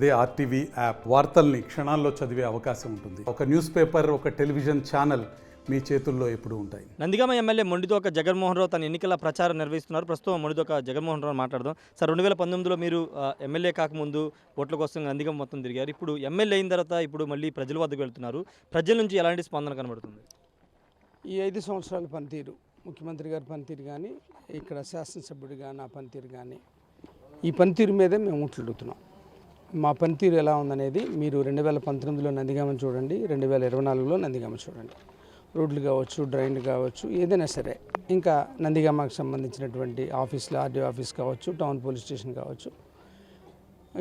అదే RTV app వార్తల్ని క్షణాల్లో చదివే అవకాశం ఉంటుంది. ఒక న్యూస్ పేపర్, ఒక టెలివిజన్ ఛానల్ మీ చేతుల్లో ఎప్పుడూ ఉంటాయి. నందిగామ ఎమ్మెల్యే మొండిదోక జగన్మోహన్ రావు తన ఎన్నికల ప్రచారం నిర్వహిస్తున్నారు. ప్రస్తుతం మొండిదోక జగన్మోహన్ రావు మాట్లాడదాం. సార్, 2019లో మీరు ఎమ్మెల్యే కాకముందు ఓట్ల కోసం నందిగామ మొత్తం తిరిగారు. ఇప్పుడు ఎమ్మెల్యే అయిన తర్వాత ఇప్పుడు మళ్ళీ ప్రజల వద్దకు వెళ్తున్నారు. ప్రజల నుంచి ఎలాంటి స్పందన కనబడుతుంది? ఈ 5 సంవత్సరాల పనితీరు, ముఖ్యమంత్రి గారి పనితీరు కానీ, ఇక్కడ శాసనసభ్యుడిగా నా పనితీరు కానీ, ఈ పనితీరు మీదే మేము ముట్లుడుతున్నాం. మా పనితీరు ఎలా ఉందనేది మీరు 2019లో నందిగామని చూడండి, 2024లో నందిగామ చూడండి. రోడ్లు కావచ్చు, డ్రైన్లు కావచ్చు, ఏదైనా సరే, ఇంకా నందిగామకు సంబంధించినటువంటి ఆఫీసులు, ఆర్డీ ఆఫీస్ కావచ్చు, టౌన్ పోలీస్ స్టేషన్ కావచ్చు,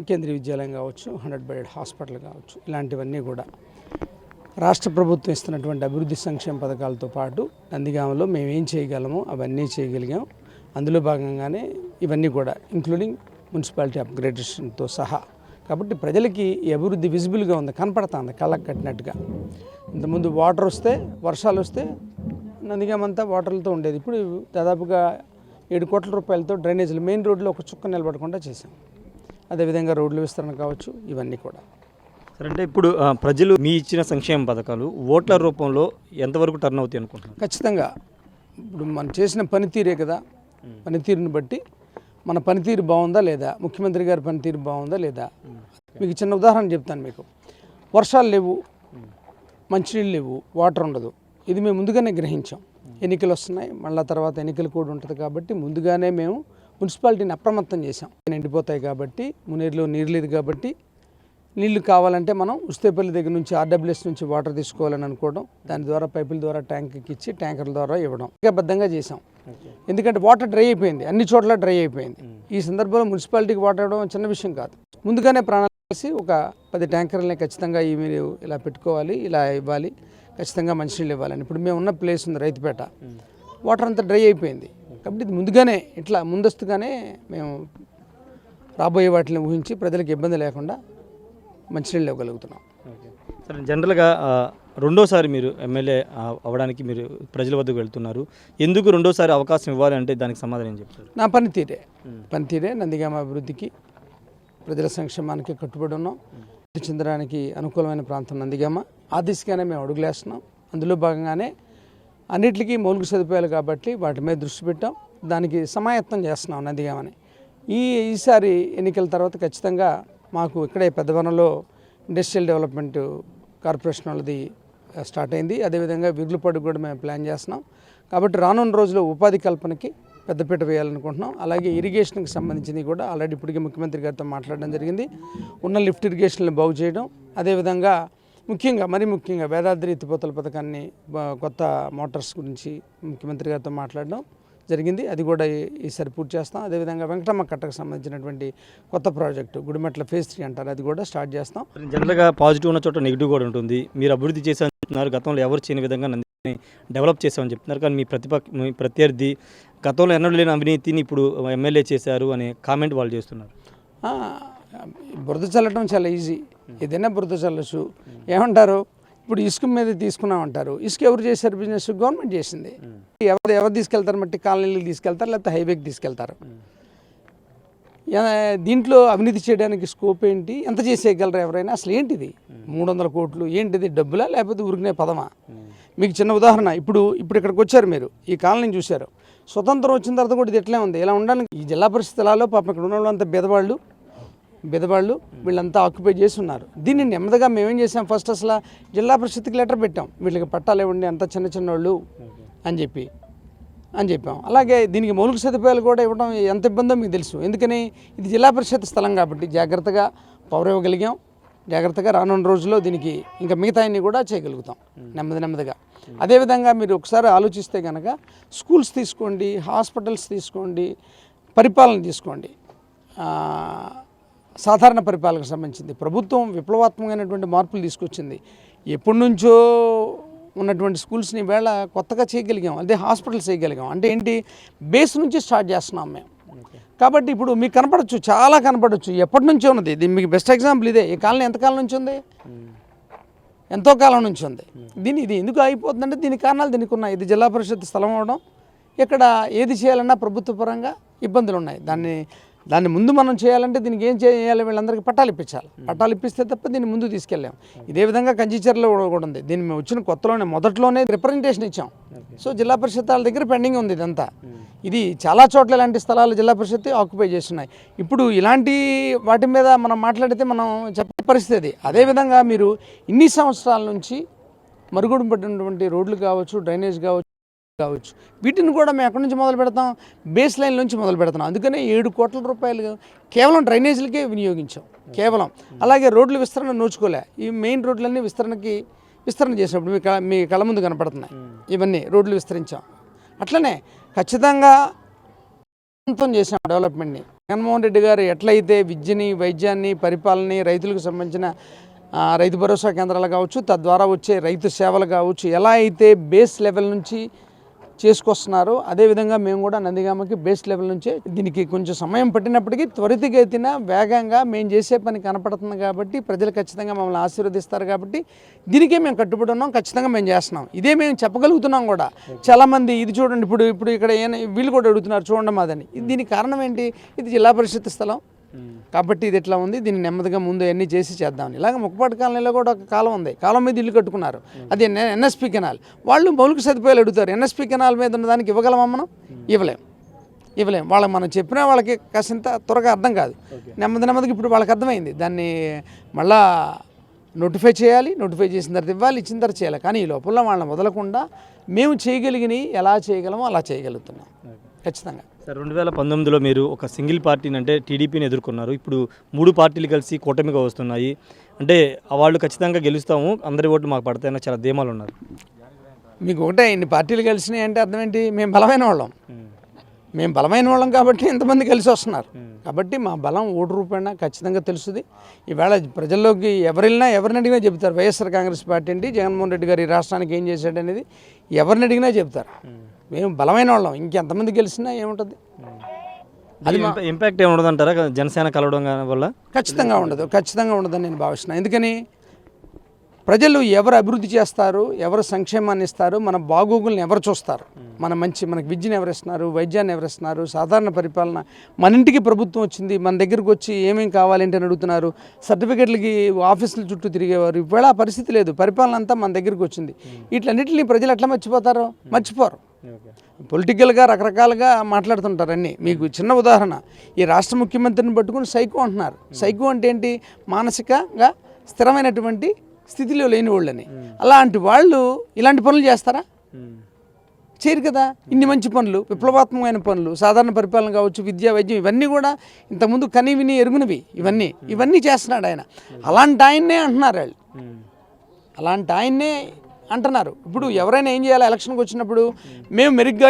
కేంద్రీయ విద్యాలయం కావచ్చు, 100 బెడెడ్ హాస్పిటల్ కావచ్చు, ఇలాంటివన్నీ కూడా రాష్ట్ర ప్రభుత్వం ఇస్తున్నటువంటి అభివృద్ధి సంక్షేమ పథకాలతో పాటు నందిగామలో మేము ఏం చేయగలమో అవన్నీ చేయగలిగాం. అందులో భాగంగానే ఇవన్నీ కూడా ఇంక్లూడింగ్ మున్సిపాలిటీ అప్గ్రేడేషన్తో సహా. కాబట్టి ప్రజలకి ఈ అభివృద్ధి విజిబుల్గా ఉంది, కనపడుతుంది కళ్ళకు కట్టినట్టుగా. ఇంతకుముందు వాటర్ వస్తే, వర్షాలు వస్తే నందిగామంతా వాటర్లతో ఉండేది. ఇప్పుడు దాదాపుగా 7 కోట్ల రూపాయలతో డ్రైనేజీలు మెయిన్ రోడ్లో ఒక చుక్క నిలబడకుండా చేశాం. అదేవిధంగా రోడ్ల విస్తరణ కావచ్చు, ఇవన్నీ కూడా. సరే, అంటే ఇప్పుడు ప్రజలు మీ ఇచ్చిన సంక్షేమ పథకాలు ఓట్ల రూపంలో ఎంతవరకు టర్న్ అవుతాయి అనుకుంటున్నారు? ఖచ్చితంగా ఇప్పుడు మనం చేసిన పనితీరే కదా, పనితీరుని బట్టి మన పనితీరు బాగుందా లేదా, ముఖ్యమంత్రి గారి పనితీరు బాగుందా లేదా. మీకు చిన్న ఉదాహరణ చెప్తాను. మీకు వర్షాలు లేవు, మంచినీళ్ళు లేవు, వాటర్ ఉండదు. ఇది మేము ముందుగానే గ్రహించాం. ఎన్నికలు వస్తున్నాయి, మళ్ళీ తర్వాత ఎన్నికలు కూడా ఉంటుంది కాబట్టి ముందుగానే మేము మున్సిపాలిటీని అప్రమత్తం చేసాం. ఎండిపోతాయి కాబట్టి, మునేరులో నీరు లేదు కాబట్టి, నీళ్లు కావాలంటే మనం ఉస్తేపల్లి దగ్గర నుంచి ఆర్డబ్ల్యూఎస్ నుంచి వాటర్ తీసుకోవాలని అనుకోవడం, దాని ద్వారా పైపుల ద్వారా ట్యాంక్కి ఇచ్చి ట్యాంకర్ల ద్వారా ఇవ్వడం బద్ధంగా చేసాం. ఎందుకంటే వాటర్ డ్రై అయిపోయింది, అన్ని చోట్ల డ్రై అయిపోయింది. ఈ సందర్భంలో మున్సిపాలిటీకి వాటర్ ఇవ్వడం చిన్న విషయం కాదు. ముందుగానే ప్రాణాలు కలిసి ఒక 10 ట్యాంకర్లని ఖచ్చితంగా మీరు ఇలా పెట్టుకోవాలి, ఇలా ఇవ్వాలి, ఖచ్చితంగా మంచినీళ్ళు ఇవ్వాలని. ఇప్పుడు మేము ఉన్న ప్లేస్ ఉంది రైతుపేట, వాటర్ అంతా డ్రై అయిపోయింది. కాబట్టి ఇది ముందుగానే ఇట్లా ముందస్తుగానే మేము రాబోయే వాటిని ఊహించి ప్రజలకు ఇబ్బంది లేకుండా మంచినీళ్ళు ఇవ్వగలుగుతున్నాం. సరే, జనరల్గా రెండోసారి మీరు ఎమ్మెల్యే అవ్వడానికి మీరు ప్రజల వద్దకు వెళ్తున్నారు. ఎందుకు రెండోసారి అవకాశం ఇవ్వాలి అంటే దానికి సమాధానం ఏం చెప్తారు? నా పనితీరే నందిగామ అభివృద్ధికి, ప్రజల సంక్షేమానికి కట్టుబడి ఉన్నాం. చెందడానికి అనుకూలమైన ప్రాంతం నందిగామ. ఆ దిశగానే మేము అడుగులేస్తున్నాం. అందులో భాగంగానే అన్నిటికీ మౌలిక సదుపాయాలు కాబట్టి వాటి మీద దృష్టి పెట్టాం. దానికి సమాయత్తం చేస్తున్నాం నందిగామని. ఈసారి ఎన్నికల తర్వాత ఖచ్చితంగా మాకు ఇక్కడే పెద్దవనంలో ఇండస్ట్రియల్ డెవలప్మెంట్ కార్పొరేషన్ వాళ్ళది స్టార్ట్ అయింది. అదేవిధంగా విగులుపాడు కూడా మేము ప్లాన్ చేస్తున్నాం. కాబట్టి రానున్న రోజుల్లో ఉపాధి కల్పనకి పెద్దపీట వేయాలనుకుంటున్నాం. అలాగే ఇరిగేషన్కి సంబంధించింది కూడా ఆల్రెడీ ఇప్పటికే ముఖ్యమంత్రి గారితో మాట్లాడడం జరిగింది. ఉన్న లిఫ్ట్ ఇరిగేషన్లు బాగు చేయడం, అదేవిధంగా మరీ ముఖ్యంగా వేదాద్రి ఎత్తిపోతల పథకాన్ని, కొత్త మోటార్స్ గురించి ముఖ్యమంత్రి గారితో మాట్లాడడం జరిగింది. అది కూడా ఈసారి పూర్తి చేస్తాం. అదేవిధంగా వెంకటమ్మ కట్టకు సంబంధించినటువంటి కొత్త ప్రాజెక్టు గుడిమెట్ల ఫేజ్ 3 అంటారు, అది కూడా స్టార్ట్ చేస్తాం. జనరల్గా పాజిటివ్ ఉన్న చోట నెగిటివ్ కూడా ఉంటుంది. మీరు అభివృద్ధి చేశారని చెప్తున్నారు, గతంలో ఎవరు చేయని విధంగా నందిని డెవలప్ చేశామని చెప్తున్నారు. కానీ మీ ప్రత్యర్థి గతంలో ఎన్నడూ లేని అవినీతిని ఇప్పుడు ఎమ్మెల్యే చేశారు అనే కామెంట్ వాళ్ళు చేస్తున్నారు. బురద చల్లడం చాలా ఈజీ, ఏదైనా బురద చల్లచ్చు. ఏమంటారు, ఇప్పుడు ఇసుక మీద తీసుకున్నామంటారు. ఇసుక ఎవరు చేశారు? బిజినెస్ గవర్నమెంట్ చేసింది. ఎవరు తీసుకెళ్తారు? మట్టి కాలనీలకు తీసుకెళ్తారు, లేకపోతే హైవేకి తీసుకెళ్తారు. దీంట్లో అవినీతి చేయడానికి స్కోప్ ఏంటి? ఎంత చేసేయగలరు ఎవరైనా? అసలు ఏంటిది 300 కోట్లు? ఏంటిది డబ్బులా, లేకపోతే ఉరికినే పదమా? మీకు చిన్న ఉదాహరణ, ఇప్పుడు ఇక్కడికి వచ్చారు, మీరు ఈ కాలనీని చూశారు. స్వతంత్రం వచ్చిన తర్వాత కూడా ఇది ఎట్లే ఉంది. ఇలా ఉండడానికి ఈ జిల్లా పరిస్థితులలో పాపం ఇక్కడ ఉన్న వాళ్ళంతా బెదవాళ్ళు వీళ్ళంతా ఆక్యుపై చేసి ఉన్నారు. దీన్ని నెమ్మదిగా మేమేం చేసాం, ఫస్ట్ అసలు జిల్లా పరిషత్కి లెటర్ పెట్టాం, వీళ్ళకి పట్టాలు ఇవ్వండి, అంత చిన్న వాళ్ళు అని చెప్పాం. అలాగే దీనికి మౌలిక సదుపాయాలు కూడా ఇవ్వడం ఎంత ఇబ్బందో మీకు తెలుసు. ఎందుకని, ఇది జిల్లా పరిషత్ స్థలం కాబట్టి జాగ్రత్తగా పవర్ ఇవ్వగలిగాం. జాగ్రత్తగా రానున్న రోజుల్లో దీనికి ఇంకా మిగతాయన్ని కూడా చేయగలుగుతాం నెమ్మదిగా. అదేవిధంగా మీరు ఒకసారి ఆలోచిస్తే కనుక స్కూల్స్ తీసుకోండి, హాస్పిటల్స్ తీసుకోండి, పరిపాలన తీసుకోండి, సాధారణ పరిపాలనకు సంబంధించింది ప్రభుత్వం విప్లవాత్మకమైనటువంటి మార్పులు తీసుకొచ్చింది. ఎప్పటి నుంచో ఉన్నటువంటి స్కూల్స్ని వేళ కొత్తగా చేయగలిగాం. అదే హాస్పిటల్స్ చేయగలిగాం. అంటే ఏంటి, బేస్ నుంచి స్టార్ట్ చేస్తున్నాం మేము. కాబట్టి ఇప్పుడు మీకు కనపడచ్చు, చాలా కనపడచ్చు, ఎప్పటి నుంచో ఉన్నది. ఇది మీకు బెస్ట్ ఎగ్జాంపుల్ ఇదే. ఈ కాలనీ ఎంతకాలం నుంచి ఉంది? ఎంతో కాలం నుంచి ఉంది. ఇది ఎందుకు అయిపోతుందంటే దీని కారణాలు దీనికి ఉన్నాయి. ఇది జిల్లా పరిషత్ స్థలం అవడం, ఇక్కడ ఏది చేయాలన్నా ప్రభుత్వ పరంగా ఇబ్బందులు ఉన్నాయి. దాన్ని దాన్ని ముందు మనం చేయాలంటే దీనికి ఏం చేయాలి, వీళ్ళందరికీ పట్టాలు ఇప్పించాలి. పట్టాలు ఇప్పిస్తే తప్ప దీన్ని ముందు తీసుకెళ్ళాం. ఇదే విధంగా కంచిచర్లో కూడా ఉంది. దీన్ని మేము వచ్చిన కొత్తలోనే మొదట్లోనే రిప్రజెంటేషన్ ఇచ్చాం. సో జిల్లా పరిషత్ వాళ్ళ దగ్గర పెండింగ్ ఉంది ఇదంతా. ఇది చాలా చోట్ల ఇలాంటి స్థలాలు జిల్లా పరిషత్ ఆక్యుపై చేస్తున్నాయి. ఇప్పుడు ఇలాంటి వాటి మీద మనం మాట్లాడితే మనం చెప్పే పరిస్థితి. అదేవిధంగా మీరు ఇన్ని సంవత్సరాల నుంచి మరుగుడు పడినటువంటి రోడ్లు కావచ్చు, డ్రైనేజ్ కావచ్చు, వీటిని కూడా మేము ఎక్కడి నుంచి మొదలు పెడతాం, బేస్ లైన్ నుంచి మొదలు పెడతాం. అందుకనే 7 కోట్ల రూపాయలు కేవలం డ్రైనేజీలకే వినియోగించాం కేవలం. అలాగే రోడ్లు విస్తరణ నోచుకోలే. ఈ మెయిన్ రోడ్లన్నీ విస్తరణ చేసినప్పుడు మీ కళ్ళ ముందు కనపడుతున్నాయి. ఇవన్నీ రోడ్లు విస్తరించాం. అట్లనే ఖచ్చితంగా చేసాం డెవలప్మెంట్ని. జగన్మోహన్ రెడ్డి గారు ఎట్లయితే విద్యని, వైద్యాన్ని, పరిపాలనని, రైతులకు సంబంధించిన రైతు భరోసా కేంద్రాలు కావచ్చు, తద్వారా వచ్చే రైతు సేవలు కావచ్చు, ఎలా అయితే బేస్ లెవెల్ నుంచి చేసుకొస్తున్నారో అదేవిధంగా మేము కూడా నందిగామకి బేస్ లెవెల్ నుంచే, దీనికి కొంచెం సమయం పట్టినప్పటికీ త్వరితగతిన వేగంగా మేము చేసే పని కనపడుతుంది కాబట్టి ప్రజలు ఖచ్చితంగా మమ్మల్ని ఆశీర్వదిస్తారు. కాబట్టి దీనికే మేము కట్టుబడి ఉన్నాం. ఖచ్చితంగా మేము చేస్తున్నాం. ఇదే మేము చెప్పగలుగుతున్నాం కూడా. చాలామంది ఇది చూడండి, ఇప్పుడు ఇక్కడ వీళ్ళు కూడా అడుగుతున్నారు చూడండి మాదని. దీనికి కారణం ఏంటి? ఇది జిల్లా పరిషత్ స్థలం కాబట్టి ఇది ఎట్లా ఉంది, దీన్ని నెమ్మదిగా ముందు అన్నీ చేసి చేద్దామని. ఇలాగ ముక్కపాటి కాలనీలో కూడా ఒక కాలం ఉంది. కాలం మీద ఇల్లు కట్టుకున్నారు. అది ఎన్ఎస్పి కెనాల్. వాళ్ళు మౌలిక సదుపాయాలు అడుగుతారు. ఎన్ఎస్పి కెనాల్ మీద ఉన్న దానికి ఇవ్వగలమా మనం? ఇవ్వలేం. వాళ్ళకి మనం చెప్పినా వాళ్ళకి కాసింత త్వరగా అర్థం కాదు. నెమ్మదిగా ఇప్పుడు వాళ్ళకి అర్థమైంది. దాన్ని మళ్ళా నోటిఫై చేయాలి. నోటిఫై చేసిన తర్వాత ఇవ్వాలి, ఇచ్చిన తర్వాత చేయాలి. కానీ ఈ లోపల వాళ్ళని వదలకుండా మేము చేయగలిగినవి ఎలా చేయగలమో అలా చేయగలుగుతున్నాం ఖచ్చితంగా. సార్ 2019లో మీరు ఒక సింగిల్ పార్టీని అంటే టీడీపీని ఎదుర్కొన్నారు. ఇప్పుడు 3 పార్టీలు కలిసి కూటమిగా వస్తున్నాయి. అంటే వాళ్ళు ఖచ్చితంగా గెలుస్తాము, అందరి ఓట్లు మాకు పడతాయన్న చాలా ధీమాలు ఉన్నారు. మీకు ఒకటే, ఇన్ని పార్టీలు కలిసినాయి అంటే అర్థం ఏంటి? మేము బలమైన వాళ్ళం కాబట్టి ఇంతమంది కలిసి వస్తున్నారు. కాబట్టి మా బలం ఓటు రూపాయన ఖచ్చితంగా తెలుస్తుంది. ఈవేళ ప్రజల్లోకి ఎవరిని అడిగినా చెబుతారు. వైఎస్ఆర్ కాంగ్రెస్ పార్టీ ఏంటి, జగన్మోహన్ రెడ్డి గారు ఈ రాష్ట్రానికి ఏం చేశాడు అనేది ఎవరిని అడిగినా చెబుతారు. మేము బలమైన వాళ్ళం. ఇంకెంతమంది గెలిచినా ఏముంటుంది? అది ఇంపాక్ట్ ఏమి ఉండదు అంటారా జనసేన కలవడం వల్ల? ఖచ్చితంగా ఉండదని నేను భావిస్తున్నాను. ఎందుకని ప్రజలు ఎవరు అభివృద్ధి చేస్తారు, ఎవరు సంక్షేమాన్ని ఇస్తారు, మన బాగోగుల్ని ఎవరు చూస్తారు, మనకి విద్యను ఎవరు ఇస్తున్నారు, వైద్యాన్ని ఎవరు ఇస్తున్నారు, సాధారణ పరిపాలన, మన ఇంటికి ప్రభుత్వం వచ్చింది, మన దగ్గరకు వచ్చి ఏమేమి కావాలంటే అని అడుగుతున్నారు. సర్టిఫికెట్లకి ఆఫీసుల చుట్టూ తిరిగేవారు. ఇవాళ ఆ పరిస్థితి లేదు. పరిపాలన అంతా మన దగ్గరకు వచ్చింది. వీటన్నిటిని ప్రజలు ఎట్లా మర్చిపోరు. పొలిటికల్గా రకరకాలుగా మాట్లాడుతుంటారు అన్నీ. మీకు చిన్న ఉదాహరణ, ఈ రాష్ట్ర ముఖ్యమంత్రిని పట్టుకుని సైకో అంటున్నారు. సైకో అంటే ఏంటి? మానసికంగా స్థిరమైనటువంటి స్థితిలో లేని వాళ్ళని. అలాంటి వాళ్ళు ఇలాంటి పనులు చేస్తారా? చేయరు కదా. ఇన్ని మంచి పనులు, విప్లవాత్మకమైన పనులు, సాధారణ పరిపాలన కావచ్చు, విద్యా, వైద్యం, ఇవన్నీ కూడా ఇంతకుముందు కని విని ఎరుగునవి. ఇవన్నీ చేస్తున్నాడు ఆయన. అలాంటి ఆయన్నే అంటున్నారు వాళ్ళు. అలాంటి ఆయన్నే అంటున్నారు. ఇప్పుడు ఎవరైనా ఏం చేయాలి? ఎలక్షన్కి వచ్చినప్పుడు మేము మెరుగ్గా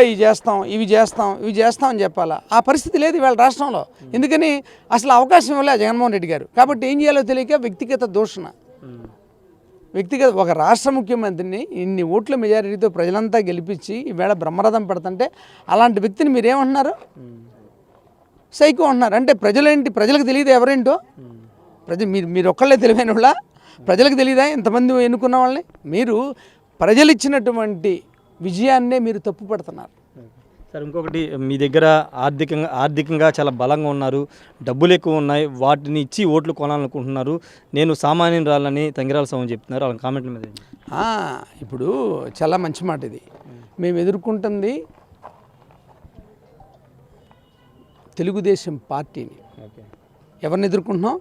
ఇవి చేస్తాం అని చెప్పాలా? ఆ పరిస్థితి లేదు ఇవాళ రాష్ట్రంలో. ఎందుకని? అసలు అవకాశం ఇవ్వలే జగన్మోహన్ రెడ్డి గారు. కాబట్టి ఏం చేయాలో తెలియక ఒక రాష్ట్ర ముఖ్యమంత్రిని ఇన్ని ఓట్ల మెజారిటీతో ప్రజలంతా గెలిపించి ఈవేళ బ్రహ్మరథం పెడుతుంటే అలాంటి వ్యక్తిని మీరేమంటున్నారు? సైకో అంటున్నారు. అంటే ప్రజలకు తెలియదు ఎవరేంటో? మీరు ఒక్కళ్ళే తెలివైన వాళ్ళ? ప్రజలకు తెలియదా ఇంతమంది ఎన్నుకున్న వాళ్ళని? మీరు ప్రజలు ఇచ్చినటువంటి విజయాన్నే మీరు తప్పు పడుతున్నారు. సార్ ఇంకొకటి, మీ దగ్గర ఆర్థికంగా చాలా బలంగా ఉన్నారు, డబ్బులు ఎక్కువ ఉన్నాయి, వాటిని ఇచ్చి ఓట్లు కొనాలనుకుంటున్నారు. నేను సామాన్యురాలని తంగిరాల స్వామి చెప్తున్నారు. వాళ్ళ కామెంట్ల మీద ఇప్పుడు చాలా మంచి మాట ఇది. మేము ఎదుర్కొంటుంది తెలుగుదేశం పార్టీని. ఎవరిని ఎదుర్కొంటున్నాం?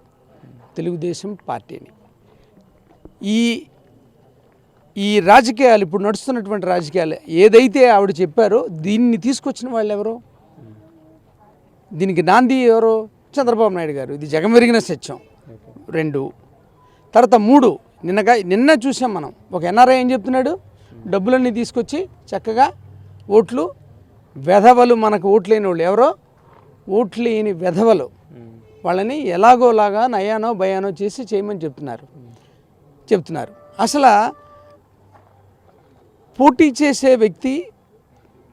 తెలుగుదేశం పార్టీని. ఈ రాజకీయాలు, ఇప్పుడు నడుస్తున్నటువంటి రాజకీయాలు ఏదైతే ఆవిడ చెప్పారో దీన్ని తీసుకొచ్చిన వాళ్ళు ఎవరు? దీనికి నాంది ఎవరు? చంద్రబాబు నాయుడు గారు. ఇది జగమెరిగిన సత్యం. 2 తర్వాత 3 నిన్న చూసాం మనం. ఒక ఎన్ఆర్ఐ ఏం చెప్తున్నాడు? డబ్బులన్నీ తీసుకొచ్చి చక్కగా ఓట్లు, వెధవలు, మనకు ఓట్లేని వాళ్ళు ఎవరో, ఓట్లేని వెధవలు, వాళ్ళని ఎలాగోలాగా నయానో భయానో చేసి చేయమని చెప్తున్నారు. అసలు పోటీ చేసే వ్యక్తి,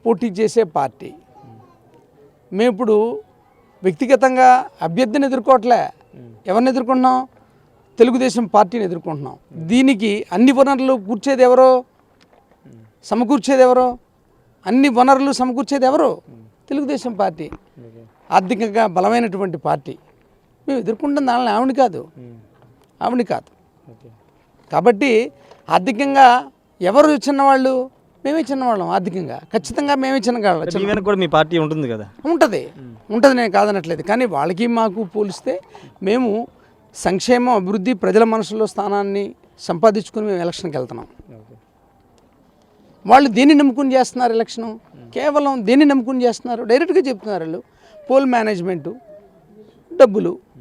పోటీ చేసే పార్టీ. మేము ఇప్పుడు వ్యక్తిగతంగా అభ్యర్థిని ఎదుర్కోవట్లే. ఎవరిని ఎదుర్కొంటున్నాం? తెలుగుదేశం పార్టీని ఎదుర్కొంటున్నాం. దీనికి అన్ని వనరులు సమకూర్చేది ఎవరో? అన్ని వనరులు సమకూర్చేది ఎవరు? తెలుగుదేశం పార్టీ. ఆర్థికంగా బలమైనటువంటి పార్టీ. మేము ఎదుర్కొంటున్న దానిని ఆవిడ కాదు. కాబట్టి ఆర్థికంగా ఎవరు చిన్నవాళ్ళు? మేమే చిన్నవాళ్ళం ఆర్థికంగా. ఖచ్చితంగా మేమే చిన్నవాళ్ళం. కూడా మీ పార్టీ ఉంటుంది కదా? ఉంటుంది, నేను కాదనట్లేదు. కానీ వాళ్ళకి మాకు పోలిస్తే మేము సంక్షేమం, అభివృద్ధి, ప్రజల మనసులో స్థానాన్ని సంపాదించుకుని మేము ఎలక్షన్కి వెళ్తున్నాం. వాళ్ళు దేన్ని నమ్ముకుని చేస్తున్నారు ఎలక్షను? కేవలం దేన్ని నమ్ముకుని చేస్తున్నారు? డైరెక్ట్గా చెప్తున్నారు వాళ్ళు, పోల్ మేనేజ్మెంటు,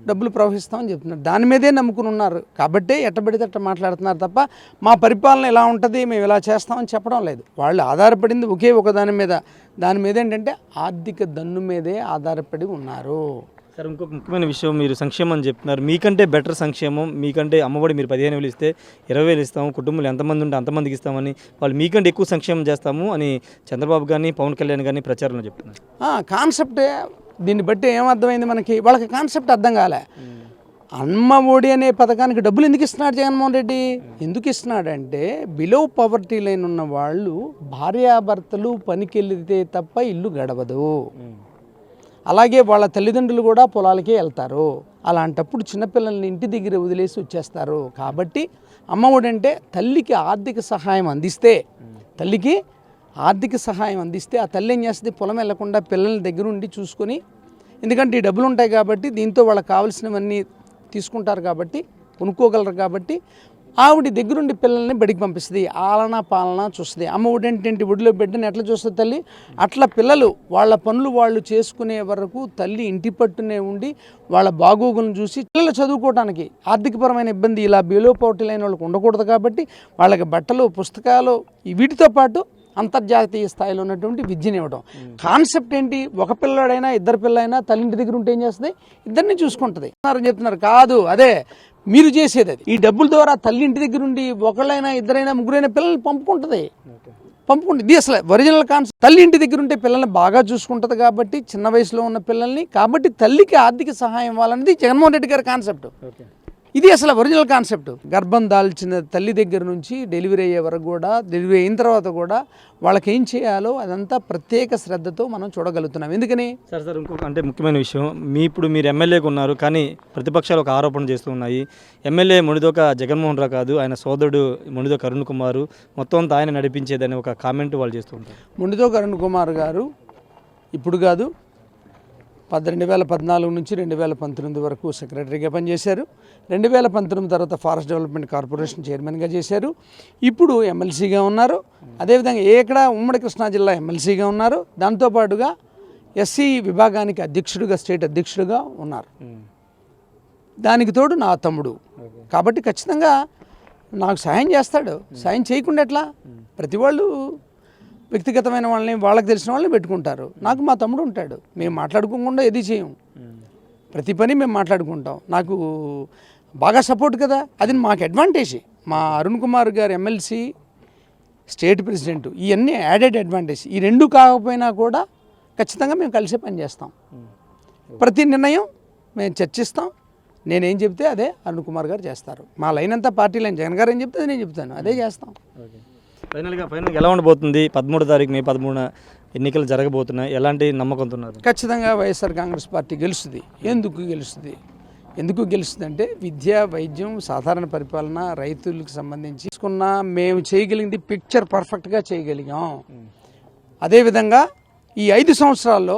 డబ్బులు ప్రవహిస్తామని చెప్తున్నారు. దాని మీదే నమ్ముకుని ఉన్నారు. కాబట్టే ఎట్టబడితే అట్ట మాట్లాడుతున్నారు తప్ప మా పరిపాలన ఎలా ఉంటుంది, మేము ఇలా చేస్తామని చెప్పడం లేదు. వాళ్ళు ఆధారపడింది ఒకే ఒక దాని మీద ఏంటంటే ఆర్థిక దన్ను మీదే ఆధారపడి ఉన్నారు. సార్, ఇంకొక ముఖ్యమైన విషయం, మీరు సంక్షేమం అని చెప్తున్నారు. మీకంటే బెటర్ సంక్షేమం, మీకంటే అమ్మఒడి మీరు 15,000 ఇస్తే 20,000 ఇస్తాము, కుటుంబంలో ఎంతమంది ఉంటే అంతమందికి ఇస్తామని, వాళ్ళు మీకంటే ఎక్కువ సంక్షేమం చేస్తాము అని చంద్రబాబు కానీ పవన్ కళ్యాణ్ కానీ ప్రచారంలో చెప్తున్నారు. కాన్సెప్టే. దీన్ని బట్టి ఏమర్థమైంది మనకి? వాళ్ళకి కాన్సెప్ట్ అర్థం కాలే. అమ్మ ఒడి అనే పథకానికి డబ్బులు ఎందుకు ఇస్తున్నాడు జగన్మోహన్ రెడ్డి? ఎందుకు ఇస్తున్నాడంటే బిలో పవర్టీ లైన్ ఉన్న వాళ్ళు భార్యాభర్తలు పనికి వెళితే తప్ప ఇల్లు గడవదు. అలాగే వాళ్ళ తల్లిదండ్రులు కూడా పొలాలకే వెళ్తారు. అలాంటప్పుడు చిన్నపిల్లల్ని ఇంటి దగ్గర వదిలేసి వచ్చేస్తారు. కాబట్టి అమ్మ ఒడి అంటే తల్లికి ఆర్థిక సహాయం అందిస్తే ఆ తల్లి ఏం చేస్తుంది? పొలం వెళ్లకుండా పిల్లల దగ్గర ఉండి చూసుకొని, ఎందుకంటే ఈ డబ్బులు ఉంటాయి కాబట్టి దీంతో వాళ్ళకి కావాల్సినవన్నీ తీసుకుంటారు కాబట్టి, కొనుక్కోగలరు కాబట్టి ఆవిడ దగ్గరుండి పిల్లల్ని బడికి పంపిస్తుంది. ఆలనా పాలన చూస్తుంది. అమ్మ ఒడి ఏంటంటే ఒడిలో బిడ్డని ఎట్లా చూస్తుంది తల్లి, అట్లా పిల్లలు వాళ్ళ పనులు వాళ్ళు చేసుకునే వరకు తల్లి ఇంటి పట్టునే ఉండి వాళ్ళ బాగోగులను చూసి పిల్లలు చదువుకోవడానికి ఆర్థికపరమైన ఇబ్బంది ఇలా బిలో పవర్టీ లైన్ వాళ్ళకి ఉండకూడదు. కాబట్టి వాళ్ళకి బట్టలు, పుస్తకాలు వీటితో పాటు అంతర్జాతీయ స్థాయిలో ఉన్నటువంటి విద్యను ఇవ్వడం. కాన్సెప్ట్ ఏంటి? ఒక పిల్లాడైనా ఇద్దరు పిల్లైనా తల్లింటి దగ్గర ఉంటే ఏం చేస్తుంది? ఇద్దరిని చూసుకుంటుంది చెప్తున్నారు. కాదు, అదే మీరు చేసేది. అది ఈ డబ్బుల ద్వారా తల్లి ఇంటి దగ్గర ఉండి ఒకళ్ళైనా ఇద్దరైనా ముగ్గురైనా పిల్లల్ని పంపుకుంటుంది. ఇది అసలు ఒరిజినల్ కాన్సెప్ట్. తల్లి ఇంటి దగ్గర ఉంటే పిల్లల్ని బాగా చూసుకుంటుంది కాబట్టి, చిన్న వయసులో ఉన్న పిల్లల్ని. కాబట్టి తల్లికి ఆర్థిక సహాయం ఇవ్వాలనేది జగన్మోహన్ రెడ్డి గారి కాన్సెప్ట్. ఇది అసలు ఒరిజినల్ కాన్సెప్ట్. గర్భం దాల్చిన తల్లి దగ్గర నుంచి డెలివరీ అయ్యే వరకు కూడా, డెలివరీ అయిన తర్వాత కూడా వాళ్ళకి ఏం చేయాలో అదంతా ప్రత్యేక శ్రద్ధతో మనం చూడగలుగుతున్నాం. ఎందుకని సార్ ఇంకొక అంటే ముఖ్యమైన విషయం, మీరు ఎమ్మెల్యేగా ఉన్నారు, కానీ ప్రతిపక్షాలు ఒక ఆరోపణ చేస్తూ ఉన్నాయి. ఎమ్మెల్యే మునిదోక జగన్మోహన్ రావు కాదు, ఆయన సోదరుడు మునిదోక అరుణ్ కుమార్, మొత్తం అంతా ఆయన నడిపించేదని ఒక కామెంట్ వాళ్ళు చేస్తూ ఉంటారు. మునిదోక అరుణ్ కుమార్ గారు ఇప్పుడు కాదు, 2014 నుంచి 2019 వరకు సెక్రటరీగా పనిచేశారు. 2019 తర్వాత ఫారెస్ట్ డెవలప్మెంట్ కార్పొరేషన్ చైర్మన్గా చేశారు. ఇప్పుడు ఎమ్మెల్సీగా ఉన్నారు. అదేవిధంగా ఉమ్మడి కృష్ణా జిల్లా ఎమ్మెల్సీగా ఉన్నారు. దాంతోపాటుగా ఎస్సీ విభాగానికి స్టేట్ అధ్యక్షుడిగా ఉన్నారు. దానికి తోడు నా తమ్ముడు. కాబట్టి ఖచ్చితంగా నాకు సాయం చేస్తాడు. సాయం చేయకుండా ఎట్లా? ప్రతి వాళ్ళు వ్యక్తిగతమైన వాళ్ళని, వాళ్ళకి తెలిసిన వాళ్ళని పెట్టుకుంటారు. నాకు మా తమ్ముడు ఉంటాడు. మేము మాట్లాడుకోకుండా ఏది చేయం. ప్రతి పని మేము మాట్లాడుకుంటాం. నాకు బాగా సపోర్ట్ కదా, అది మాకు అడ్వాంటేజ్. మా అరుణ్ కుమార్ గారు ఎమ్మెల్సీ, స్టేట్ ప్రెసిడెంట్, ఇవన్నీ యాడెడ్ అడ్వాంటేజ్. ఈ రెండు కాకపోయినా కూడా ఖచ్చితంగా మేము కలిసే పనిచేస్తాం. ప్రతి నిర్ణయం మేము చర్చిస్తాం. నేనేం చెప్తే అదే అరుణ్ కుమార్ గారు చేస్తారు. మా లైన్ అంతా పార్టీ లైన్. జగన్ గారు ఏం చెప్తే అది నేను చెప్తాను, అదే చేస్తాం. ఫైనల్గా ఎలా ఉండబోతుంది? 13వ తారీఖు మే 13 ఎన్నికలు జరగబోతున్నాయి. ఎలాంటి నమ్మకంతో ఉన్నారు? ఖచ్చితంగా వైఎస్ఆర్ కాంగ్రెస్ పార్టీ గెలుస్తుంది. ఎందుకు గెలుస్తుంది అంటే విద్య, వైద్యం, సాధారణ పరిపాలన, రైతులకు సంబంధించి మేము చేయగలిగింది పిక్చర్ పర్ఫెక్ట్గా చేయగలిగాం. అదేవిధంగా ఈ 5 సంవత్సరాల్లో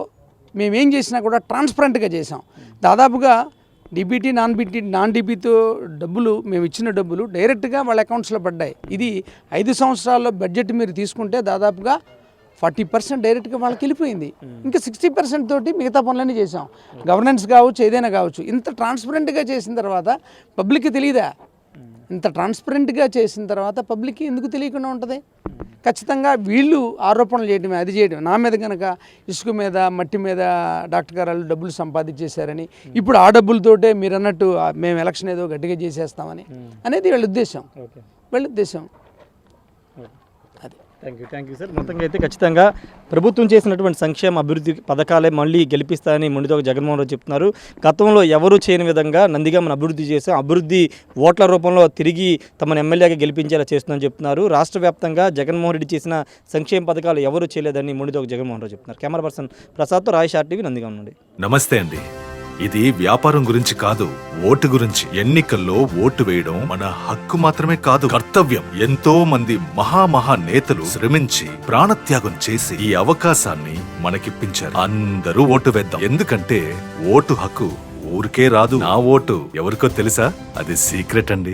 మేమేం చేసినా కూడా ట్రాన్స్పరెంట్గా చేసాం. దాదాపుగా డీబీటీ, నాన్ డీబీతో డబ్బులు, మేము ఇచ్చిన డబ్బులు డైరెక్ట్గా వాళ్ళ అకౌంట్స్లో పడ్డాయి. ఇది 5 సంవత్సరాల్లో బడ్జెట్ మీరు తీసుకుంటే దాదాపుగా 40% డైరెక్ట్గా వాళ్ళకి వెళ్ళిపోయింది. ఇంకా 60% తోటి మిగతా పనులన్నీ చేసాం. గవర్నెన్స్ కావచ్చు, ఏదైనా కావచ్చు. ఇంత ట్రాన్స్పరెంట్గా చేసిన తర్వాత పబ్లిక్కి తెలియదా? ఇంత ట్రాన్స్పరెంట్గా చేసిన తర్వాత పబ్లిక్కి ఎందుకు తెలియకుండా ఉంటుంది? ఖచ్చితంగా వీళ్ళు ఆరోపణలు చేయడమే, అది చేయడం. నా మీద కనుక ఇసుక మీద, మట్టి మీద డాక్టర్ గారు వాళ్ళు డబ్బులు సంపాదించేశారని, ఇప్పుడు ఆ డబ్బులతోటే మీరు అన్నట్టు మేము ఎలక్షన్ ఏదో గట్టిగా చేసేస్తామని అనేది వీళ్ళ ఉద్దేశం. అది థ్యాంక్ యూ సార్. మొత్తంగా అయితే ఖచ్చితంగా ప్రభుత్వం చేసినటువంటి సంక్షేమ అభివృద్ధి పథకాలే మళ్ళీ గెలిపిస్తాయని మొండిదొక జగన్మోహన్ రెడ్డి చెప్తున్నారు. గతంలో ఎవరూ చేయని విధంగా నందిగామను అభివృద్ధి చేసాం, అభివృద్ధి ఓట్ల రూపంలో తిరిగి తమను ఎమ్మెల్యేగా గెలిపించేలా చేస్తుందని చెప్తున్నారు. రాష్ట్ర వ్యాప్తంగా జగన్మోహన్ రెడ్డి చేసిన సంక్షేమ పథకాలు ఎవరూ చేయలేదని మొండిదొక జగన్మోహన్ రెడ్డి చెప్తున్నారు. కెమెరా పర్సన్ ప్రసాద్తో రాయ్ షార్ట్ టీవీ, నందిగామ నుండి. నమస్తే అండి. ఇది వ్యాపారం గురించి కాదు, ఓటు గురించి. ఎన్నికల్లో ఓటు వేయడం మన హక్కు మాత్రమే కాదు, కర్తవ్యం. ఎంతో మంది మహా నేతలు శ్రమించి ప్రాణత్యాగం చేసి ఈ అవకాశాన్ని మనకిప్పించారు. అందరూ ఓటు వేద్దాం, ఎందుకంటే ఓటు హక్కు ఊరికే రాదు. నా ఓటు ఎవరికో తెలుసా? అది సీక్రెట్ అండి.